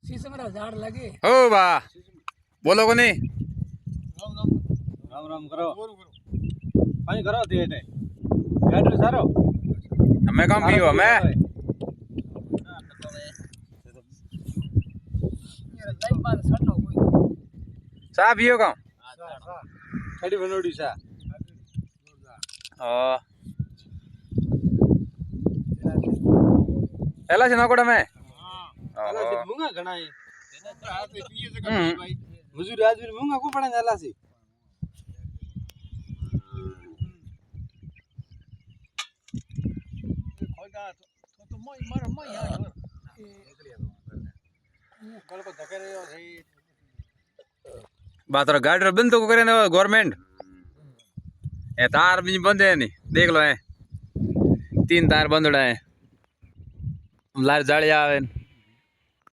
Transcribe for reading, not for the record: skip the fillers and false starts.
शीशम रा झाड़ लगे ओ बा बोलो कोनी राम राम करो पानी करो ते गाड़ी सारो हमें कम पियो हमें नहीं बात सड़नो कोई चा पियो कम खड़ी बनोड़ी सा ओ एला से नकोड़ा में एला से मूंगा घणा है मजूर आदमी मूंगा को पड़े एला से तो मोई मार मोई यार कल को धके रहे हो सही बात रो गाड़ी रो बंद तो करे ना गवर्नमेंट ए तार भी बंद है नहीं देख लो है 3 तार बंदड़ा है लार जाली आवे